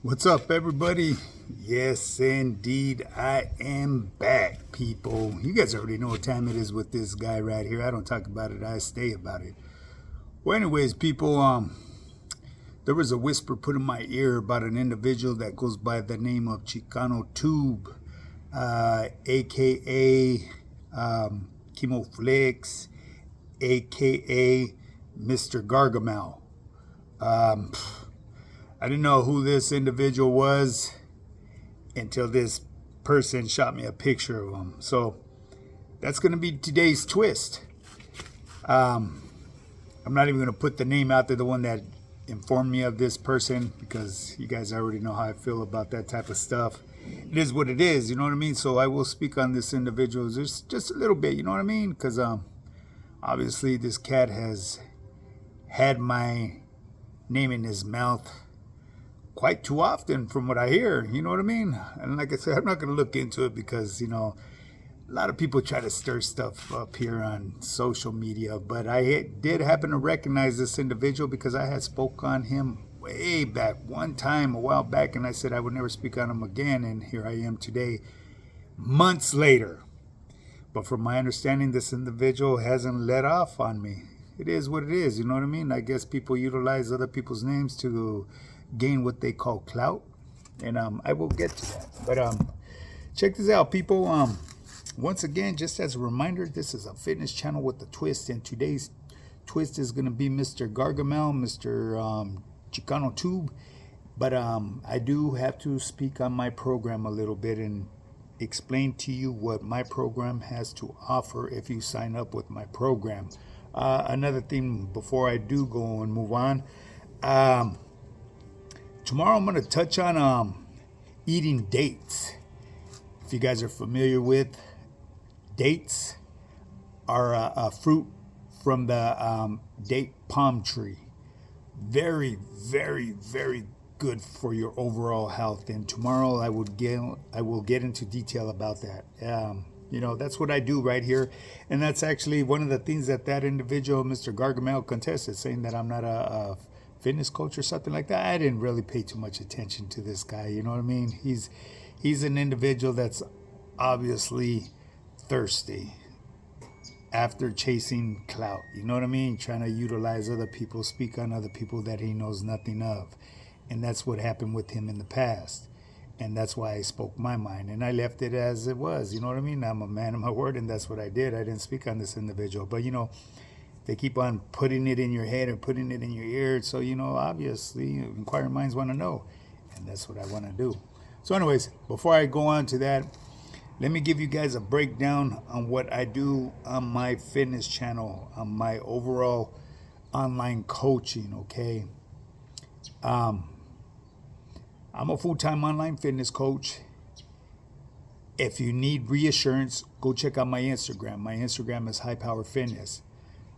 What's up, everybody? Yes, indeed, I am back, people. You guys already know what time it is with this guy right here. I don't talk about it, I stay about it. Well, anyways, people, there was a whisper put in my ear about an individual that goes by the name of Chicano Tube, aka Chemo Flicks, aka Mr. Gargamel. I didn't know who this individual was until this person shot me a picture of him. So that's going to be today's twist. I'm not even going to put the name out there, the one that informed me of this person, because you guys already know how I feel about that type of stuff. It is what it is, you know what I mean? So I will speak on this individual just a little bit, you know what I mean? Because obviously this cat has had my name in his mouth quite too often from what I hear, you know what I mean? And like I said, I'm not going to look into it because, a lot of people try to stir stuff up here on social media, but I did happen to recognize this individual because I had spoke on him way back one time a while back, and I said I would never speak on him again, and here I am today, months later. But from my understanding, this individual hasn't let off on me. It is what it is, you know what I mean? I guess people utilize other people's names to gain what they call clout, and I will get to that. But check this out, people. Once again, just as a reminder, this is a fitness channel with a twist, and today's twist is going to be Mr. Gargamel, Mr. Chicano Tube. But I do have to speak on my program a little bit and explain to you what my program has to offer if you sign up with my program. Another thing before I do go and move on, tomorrow I'm going to touch on eating dates. If you guys are familiar with dates, are a fruit from the date palm tree. Very, very, very good for your overall health. And tomorrow I will get into detail about that. That's what I do right here. And that's actually one of the things that individual, Mr. Gargamel, contested, saying that I'm not a fitness coach or something like that. I didn't really pay too much attention to this guy, you know what I mean? He's an individual that's obviously thirsty after chasing clout, you know what I mean? Trying to utilize other people, speak on other people that he knows nothing of. And that's what happened with him in the past. And that's why I spoke my mind, and I left it as it was, you know what I mean? I'm a man of my word, and that's what I did. I didn't speak on this individual, but they keep on putting it in your head and putting it in your ear. So, obviously, inquiring minds want to know. And that's what I want to do. So anyways, before I go on to that, let me give you guys a breakdown on what I do on my fitness channel, on my overall online coaching, okay? I'm a full-time online fitness coach. If you need reassurance, go check out my Instagram. My Instagram is High Power Fitness.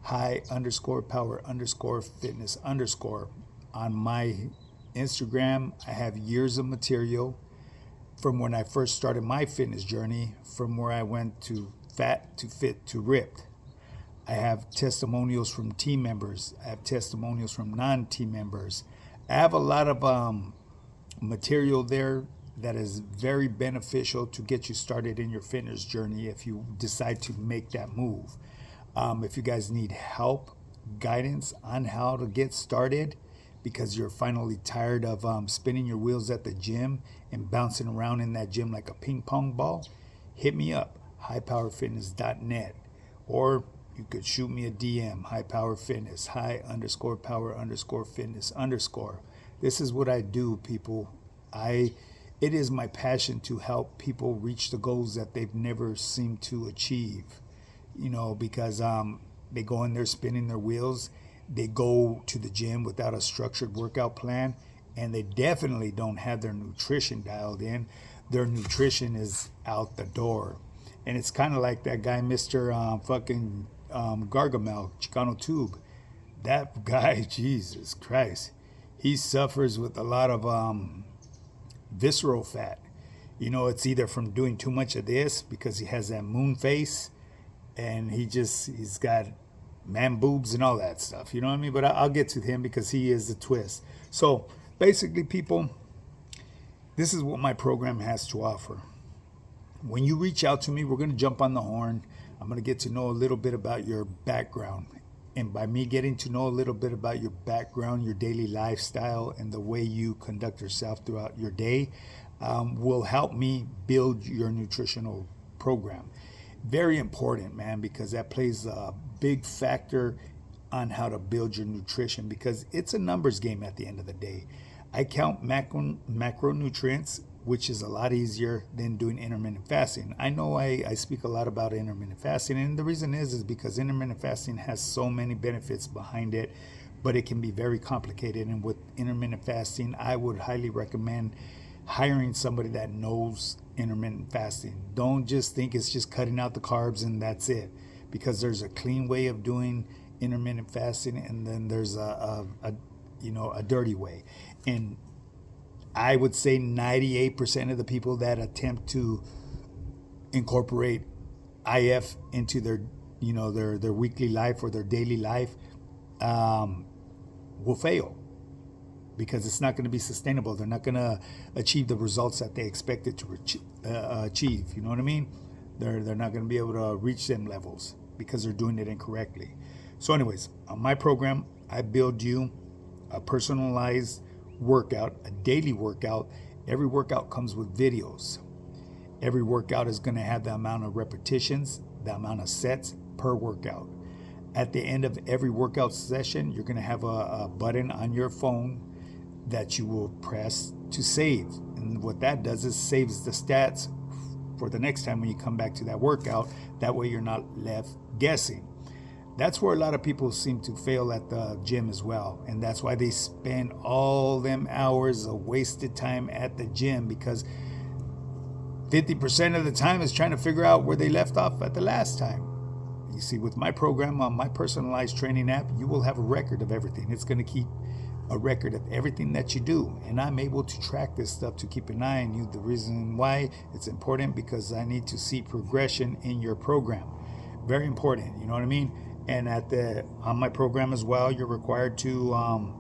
High_power_fitness_. On my Instagram, I have years of material from when I first started my fitness journey, from where I went to fat to fit to ripped. I have testimonials from team members. I have testimonials from non-team members. I have a lot of material there that is very beneficial to get you started in your fitness journey if you decide to make that move. If you guys need help, guidance on how to get started because you're finally tired of spinning your wheels at the gym and bouncing around in that gym like a ping pong ball, hit me up, highpowerfitness.net, or you could shoot me a DM, highpowerfitness, high_power_fitness_. This is what I do, people. It is my passion to help people reach the goals that they've never seemed to achieve. Because they go in there spinning their wheels. They go to the gym without a structured workout plan, and they definitely don't have their nutrition dialed in. Their nutrition is out the door. And it's kind of like that guy, Mr. Gargamel, Chicano Tube. That guy, Jesus Christ, he suffers with a lot of visceral fat. It's either from doing too much of this because he has that moon face, and he's got man boobs and all that stuff. You know what I mean? But I'll get to him because he is the twist. So basically, people, This is what my program has to offer. When you reach out to me, we're going to jump on the horn. I'm going to get to know a little bit about your background. And by me getting to know a little bit about your background, your daily lifestyle, and the way you conduct yourself throughout your day, will help me build your nutritional program. Very important, man, because that plays a big factor on how to build your nutrition, because it's a numbers game at the end of the day. I count macronutrients, which is a lot easier than doing intermittent fasting. I know I speak a lot about intermittent fasting, and the reason is because intermittent fasting has so many benefits behind it, but it can be very complicated. And with intermittent fasting, I would highly recommend hiring somebody that knows intermittent fasting. Don't just think it's just cutting out the carbs and that's it, because there's a clean way of doing intermittent fasting, and then there's a dirty way. And I would say 98% of the people that attempt to incorporate IF into their weekly life or their daily life will fail, because it's not going to be sustainable. They're not going to achieve the results that they expected to achieve. You know what I mean? They're not going to be able to reach them levels because they're doing it incorrectly. So anyways, on my program, I build you a personalized workout, a daily workout. Every workout comes with videos. Every workout is going to have the amount of repetitions, the amount of sets per workout. At the end of every workout session, you're going to have a button on your phone that you will press to save. And what that does is saves the stats for the next time when you come back to that workout. That way you're not left guessing. That's where a lot of people seem to fail at the gym as well. And that's why they spend all them hours of wasted time at the gym, because 50% of the time is trying to figure out where they left off at the last time. You see, with my program on my personalized training app, you will have a record of everything. It's going to keep a record of everything that you do. And I'm able to track this stuff to keep an eye on you. The reason why it's important, because I need to see progression in your program. Very important, you know what I mean? And on my program as well, you're required to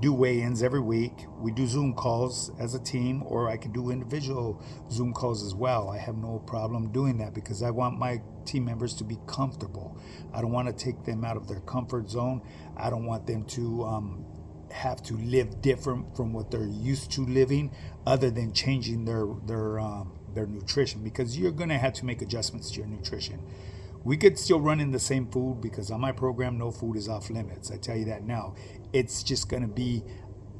do weigh-ins every week. We do Zoom calls as a team, or I can do individual Zoom calls as well. I have no problem doing that, because I want my team members to be comfortable. I don't want to take them out of their comfort zone. I don't want them to have to live different from what they're used to living, other than changing their nutrition, because you're going to have to make adjustments to your nutrition. We could still run in the same food, because on my program, no food is off limits. I tell you that now. It's just going to be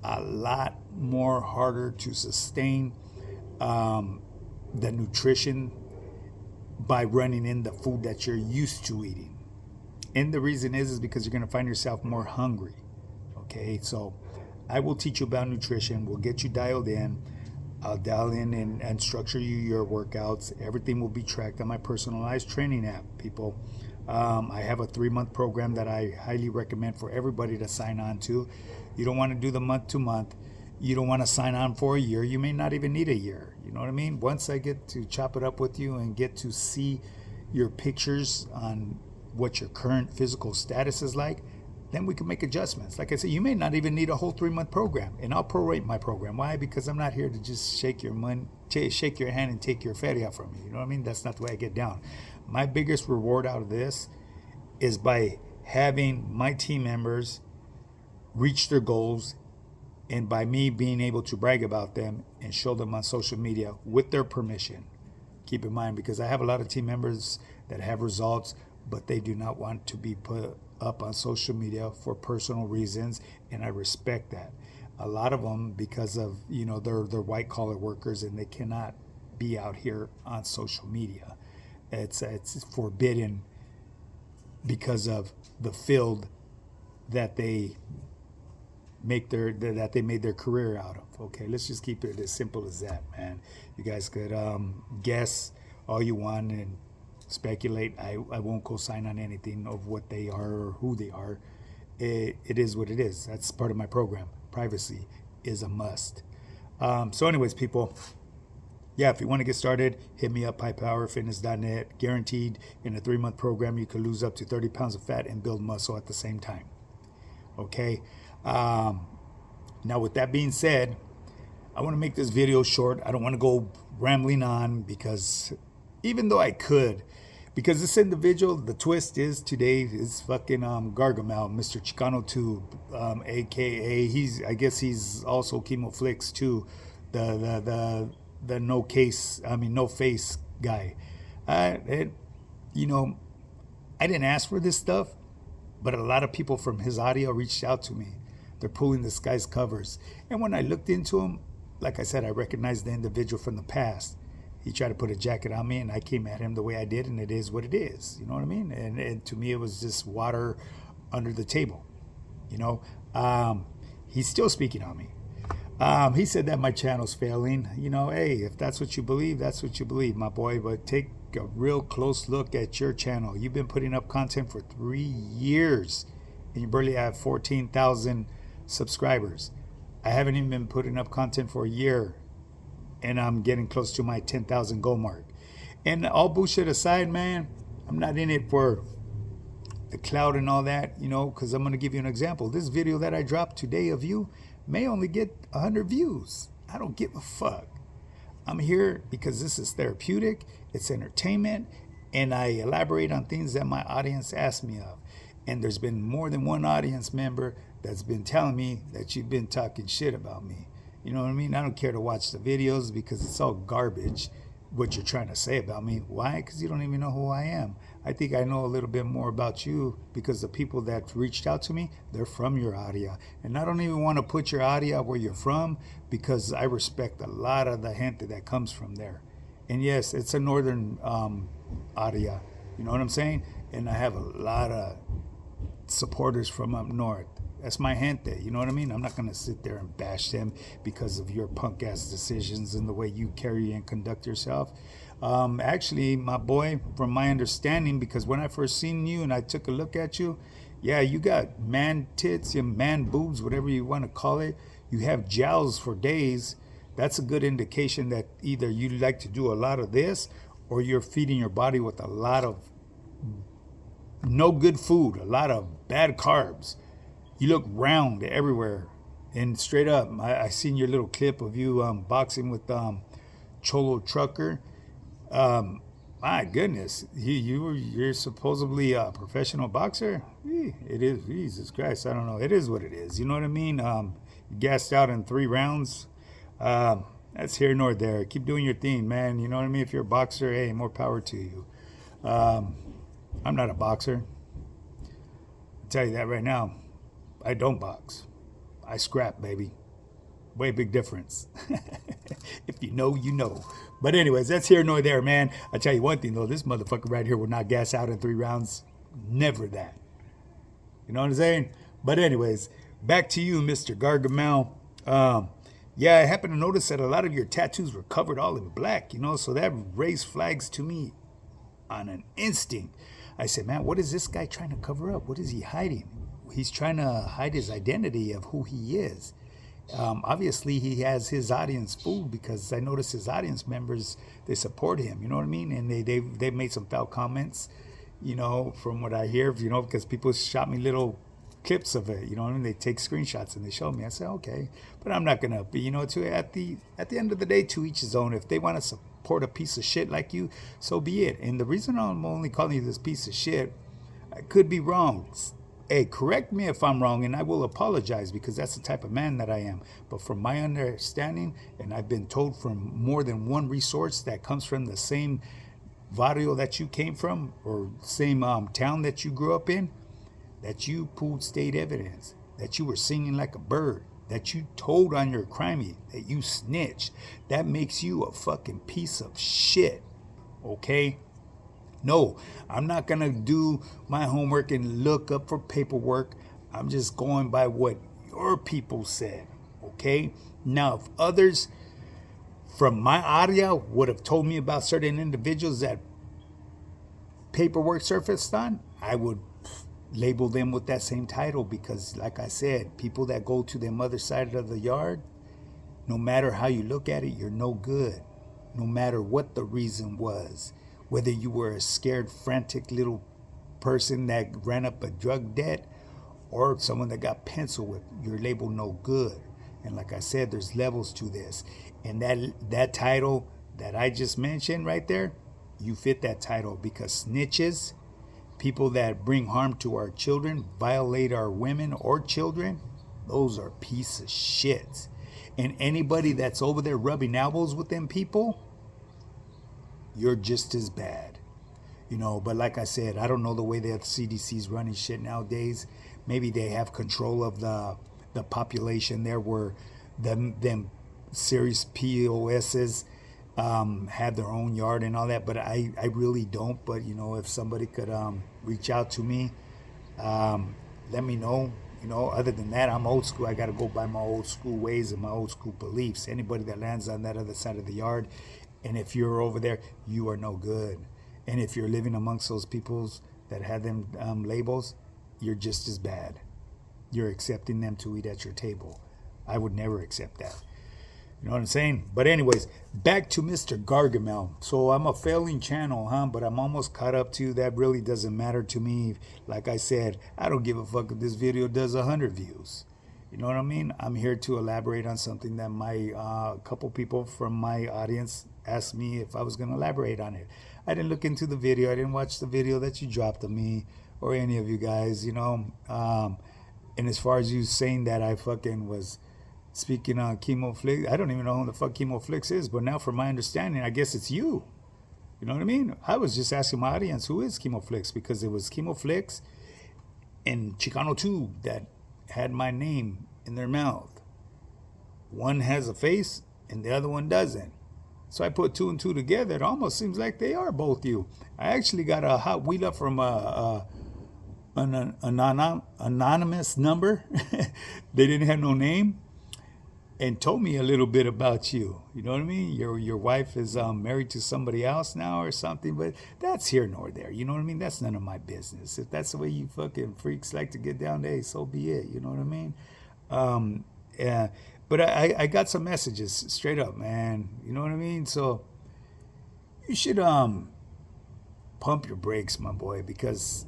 a lot more harder to sustain the nutrition by running in the food that you're used to eating. And the reason is because you're going to find yourself more hungry. Okay, so I will teach you about nutrition. We'll get you dialed in. I'll dial in and structure you your workouts. Everything will be tracked on my personalized training app, people. I have a 3-month program that I highly recommend for everybody to sign on to. You don't want to do the month to month. You don't want to sign on for a year. You may not even need a year. You know what I mean? Once I get to chop it up with you and get to see your pictures on what your current physical status is like, then we can make adjustments. Like I said, you may not even need a whole 3-month program, and I'll prorate my program. Why? Because I'm not here to just shake your hand and take your feria from you. You know what I mean? That's not the way I get down. My biggest reward out of this is by having my team members reach their goals, and by me being able to brag about them and show them on social media with their permission. Keep in mind, because I have a lot of team members that have results, but they do not want to be put up on social media for personal reasons, and I respect that. A lot of them, because of they're white collar workers, and they cannot be out here on social media. It's forbidden because of the field that they made their career out of. Okay, let's just keep it as simple as that, man. You guys could guess all you want and speculate. I won't co-sign on anything of what they are or who they are. It is what it is. That's part of my program. Privacy is a must. So anyways, people, yeah, if you want to get started, hit me up, highpowerfitness.net. Guaranteed, in a 3-month program, you could lose up to 30 pounds of fat and build muscle at the same time. Okay. Now, with that being said, I want to make this video short. I don't want to go rambling on because even though I could, because this individual, the twist is today is fucking Gargamel, Mr. Chicano 2, aka I guess he's also Chemo Flicks too, the no face guy. You know, I didn't ask for this stuff, but a lot of people from his audio reached out to me. They're pulling this guy's covers, and when I looked into him, like I said, I recognized the individual from the past. He tried to put a jacket on me, and I came at him the way I did, and it is what it is. You know what I mean? And to me, it was just water under the table. You know, he's still speaking on me. He said that my channel's failing. You know, hey, if that's what you believe, that's what you believe, my boy. But take a real close look at your channel. You've been putting up content for 3 years, and you barely have 14,000 subscribers. I haven't even been putting up content for a year, and I'm getting close to my 10,000 goal mark. And all bullshit aside, man, I'm not in it for the clout and all that, you know, because I'm going to give you an example. This video that I dropped today of you may only get 100 views. I don't give a fuck. I'm here because this is therapeutic, it's entertainment, and I elaborate on things that my audience asks me of. And there's been more than one audience member that's been telling me that you've been talking shit about me. You know what I mean? I don't care to watch the videos because it's all garbage, what you're trying to say about me. Why? Because you don't even know who I am. I think I know a little bit more about you because the people that reached out to me, they're from your area. And I don't even want to put your area where you're from because I respect a lot of the gente that comes from there. And yes, it's a northern area. You know what I'm saying? And I have a lot of supporters from up north. That's my gente, you know what I mean? I'm not going to sit there and bash them because of your punk ass decisions and the way you carry and conduct yourself. Actually, my boy, from my understanding, because when I first seen you and I took a look at you, yeah, you got man tits and man boobs, whatever you want to call it. You have jowls for days. That's a good indication that either you like to do a lot of this or you're feeding your body with a lot of no good food, a lot of bad carbs. You look round everywhere. And straight up, I seen your little clip of you boxing with Cholo Trucker. My goodness, you're supposedly a professional boxer? It is, Jesus Christ, I don't know. It is what it is, you know what I mean? Gassed out in 3 rounds. That's here nor there. Keep doing your thing, man. You know what I mean? If you're a boxer, hey, more power to you. I'm not a boxer. I'll tell you that right now. I don't box. I scrap, baby. Way big difference. If you know, you know. But anyways, that's here nor there, man. I'll tell you one thing, though. This motherfucker right here will not gas out in 3 rounds. Never that. You know what I'm saying? But anyways, back to you, Mr. Gargamel. Yeah, I happened to notice that a lot of your tattoos were covered all in black, you know, so that raised flags to me on an instinct. I said, man, what is this guy trying to cover up? What is he hiding? He's trying to hide his identity of who he is. Obviously, he has his audience fooled because I noticed his audience members, they support him, you know what I mean? And they've made some foul comments, you know, from what I hear, you know, because people shot me little clips of it, you know what I mean? They take screenshots and they show me. I say, okay, but I'm not gonna be, you know, at the end of the day, to each his own. If they want to support a piece of shit like you, so be it. And the reason I'm only calling you this piece of shit, I could be wrong. Hey, correct me if I'm wrong, and I will apologize because that's the type of man that I am. But from my understanding, and I've been told from more than one resource that comes from the same barrio that you came from, or same town that you grew up in, that you pulled state evidence, that you were singing like a bird, that you told on your crimey, that you snitched. That makes you a fucking piece of shit, okay? No, I'm not going to do my homework and look up for paperwork. I'm just going by what your people said, okay? Now, if others from my area would have told me about certain individuals that paperwork surfaced on, I would label them with that same title because, like I said, people that go to them other side of the yard, no matter how you look at it, you're no good, no matter what the reason was. Whether you were a scared, frantic little person that ran up a drug debt or someone that got pencil whipped, you're labeled no good. And like I said, there's levels to this. And that title that I just mentioned right there, you fit that title, because snitches, people that bring harm to our children, violate our women or children, those are piece of shits. And anybody that's over there rubbing elbows with them people, you're just as bad. But like I said, I don't know the way that the CDC's running shit nowadays. Maybe they have control of the population there, where them serious POSs have their own yard and all that. But I really don't. But if somebody could reach out to me, let me know. Other than that, I'm old school. I got to go by my old school ways and my old school beliefs. Anybody that lands on that other side of the yard, and if you're over there, you are no good. And if you're living amongst those peoples that have them labels, you're just as bad. You're accepting them to eat at your table. I would never accept that. You know what I'm saying? But anyways, back to Mr. Gargamel. So I'm a failing channel, but I'm almost caught up to. That really doesn't matter to me. Like I said, I don't give a fuck if this video does 100 views. You know what I mean? I'm here to elaborate on something that a couple people from my audience asked me if I was going to elaborate on it. I didn't look into the video. I didn't watch the video that you dropped of me or any of you guys, And as far as you saying that I fucking was speaking on Chemo Flix, I don't even know who the fuck Chemo Flix is. But now, from my understanding, I guess it's you. You know what I mean? I was just asking my audience, who is Chemo Flix? Because it was Chemo Flix and Chicano 2 that had my name in their mouth. One has a face and the other one doesn't. So I put 2 and 2 together. It almost seems like they are both you. I actually got a hot wheeler from an anonymous number. They didn't have no name, and told me a little bit about you. You know what I mean? Your wife is married to somebody else now or something, but that's here nor there. You know what I mean? That's none of my business. If that's the way you fucking freaks like to get down there, so be it. You know what I mean? Yeah. But I got some messages, straight up, man. You know what I mean? So you should pump your brakes, my boy, because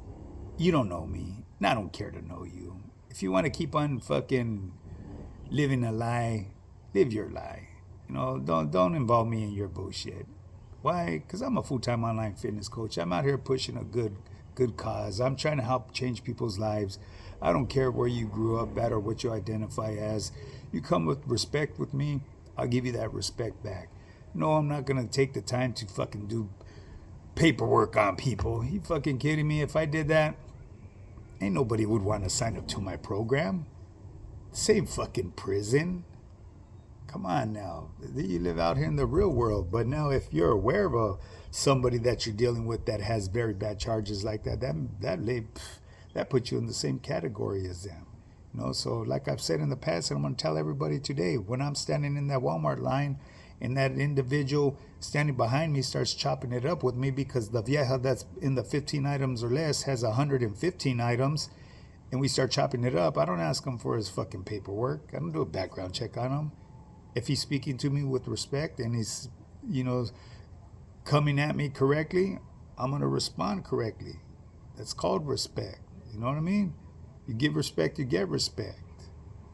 you don't know me, and I don't care to know you. If you want to keep on fucking living a lie, live your lie. Don't involve me in your bullshit. Why? Because I'm a full-time online fitness coach. I'm out here pushing a good cause. I'm trying to help change people's lives. I don't care where you grew up at or what you identify as. You come with respect with me, I'll give you that respect back. No, I'm not going to take the time to fucking do paperwork on people. You fucking kidding me? If I did that, ain't nobody would want to sign up to my program. Same fucking prison. Come on now. You live out here in the real world. But now if you're aware of somebody that you're dealing with that has very bad charges like that puts you in the same category as them. So like I've said in the past, and I'm going to tell everybody today, when I'm standing in that Walmart line and that individual standing behind me starts chopping it up with me because the vieja that's in the 15 items or less has 115 items, and we start chopping it up, I don't ask him for his fucking paperwork. I don't do a background check on him. If he's speaking to me with respect and he's, coming at me correctly, I'm going to respond correctly. That's called respect. You know what I mean? You give respect, you get respect.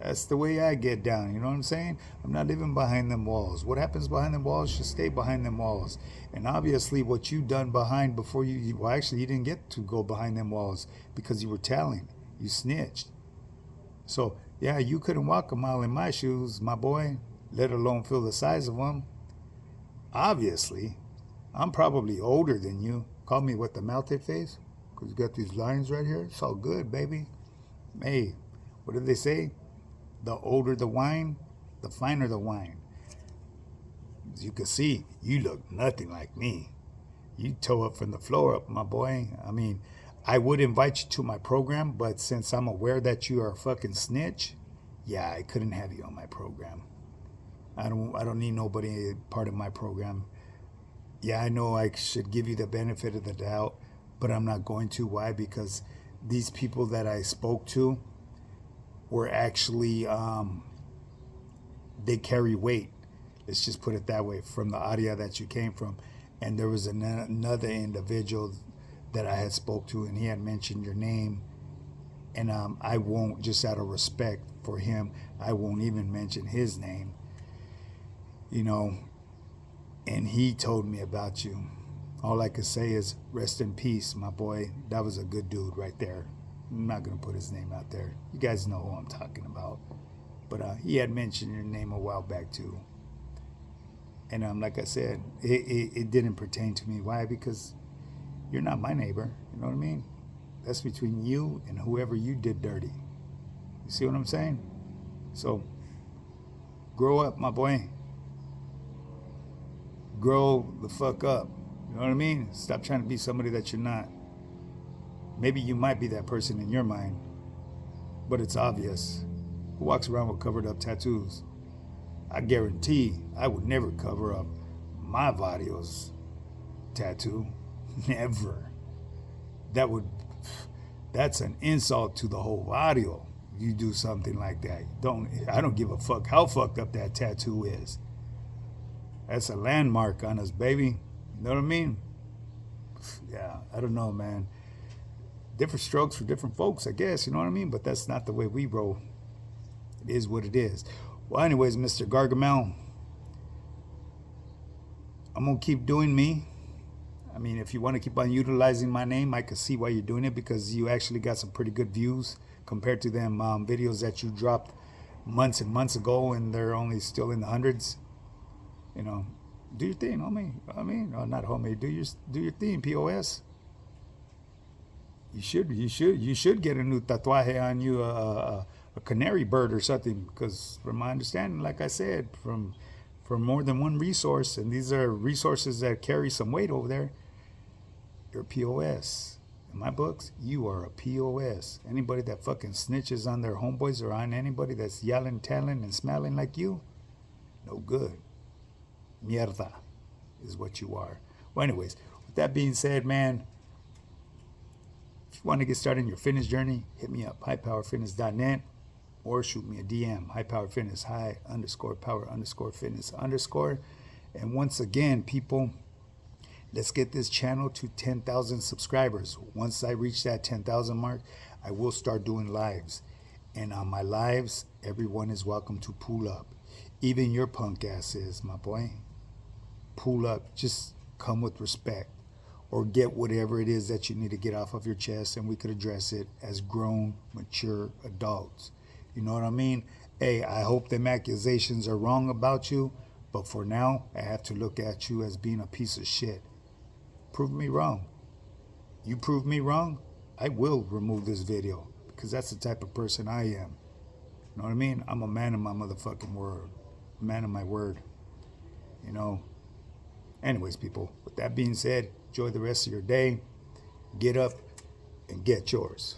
That's the way I get down. You know what I'm saying? I'm not living behind them walls. What happens behind them walls should stay behind them walls. And obviously what you done behind before you didn't get to go behind them walls because you were telling. You snitched. So, yeah, you couldn't walk a mile in my shoes, my boy, let alone feel the size of them. Obviously, I'm probably older than you. Call me what, the melted face? Because you got these lines right here. It's all good, baby. Hey, what did they say? The older the wine, the finer the wine. As you can see, you look nothing like me. You toe up from the floor up, my boy. I mean, I would invite you to my program, but since I'm aware that you are a fucking snitch, yeah, I couldn't have you on my program. I don't need nobody part of my program. Yeah, I know I should give you the benefit of the doubt, but I'm not going to. Why? Because these people that I spoke to were actually, they carry weight. Let's just put it that way, from the audio that you came from. And there was another individual that I had spoke to, and he had mentioned your name. And I won't, just out of respect for him, I won't even mention his name, you know, and he told me about you. All I could say is rest in peace, my boy. That was a good dude right there. I'm not going to put his name out there. You guys know who I'm talking about. But he had mentioned your name a while back too. And like I said, it didn't pertain to me. Why? Because you're not my neighbor. You know what I mean? That's between you and whoever you did dirty. You see what I'm saying? So, grow up, my boy. Grow the fuck up. You know what I mean? Stop trying to be somebody that you're not. Maybe you might be that person in your mind, but it's obvious. Who walks around with covered up tattoos? I guarantee I would never cover up my Vario's tattoo. Never. That's an insult to the whole Vario. You do something like that. I don't give a fuck how fucked up that tattoo is. That's a landmark on us, baby. You know what I mean? Yeah, I don't know, man. Different strokes for different folks, I guess. You know what I mean? But that's not the way we roll. It is what it is. Well, anyways, Mr. GARGAMEL, I'm going to keep doing me. I mean, if you want to keep on utilizing my name, I can see why you're doing it, because you actually got some pretty good views compared to them videos that you dropped months and months ago, and they're only still in the hundreds. You know, do your thing, homie. I mean, not homie. Do your thing, POS. You should get a new tatuaje on you, a canary bird or something, because from my understanding, like I said, from more than one resource, and these are resources that carry some weight over there, you're a POS. In my books, you are a POS. Anybody that fucking snitches on their homeboys or on anybody that's yelling, telling, and smelling like you, no good. Mierda is what you are. Well, anyways, with that being said, man, if you want to get started in your fitness journey, hit me up, highpowerfitness.net, or shoot me a DM, highpowerfitness, high_power_fitness_. And once again, people, let's get this channel to 10,000 subscribers. Once I reach that 10,000 mark, I will start doing lives. And on my lives, everyone is welcome to pull up. Even your punk ass is, my boy. Pull up. Just come with respect. Or get whatever it is that you need to get off of your chest, and we could address it as grown, mature adults. You know what I mean? Hey, I hope them accusations are wrong about you, but for now, I have to look at you as being a piece of shit. Prove me wrong. You prove me wrong, I will remove this video, because that's the type of person I am. You know what I mean? I'm a man of my motherfucking word. A man of my word. You know? Anyways, people, with that being said, enjoy the rest of your day. Get up and get yours.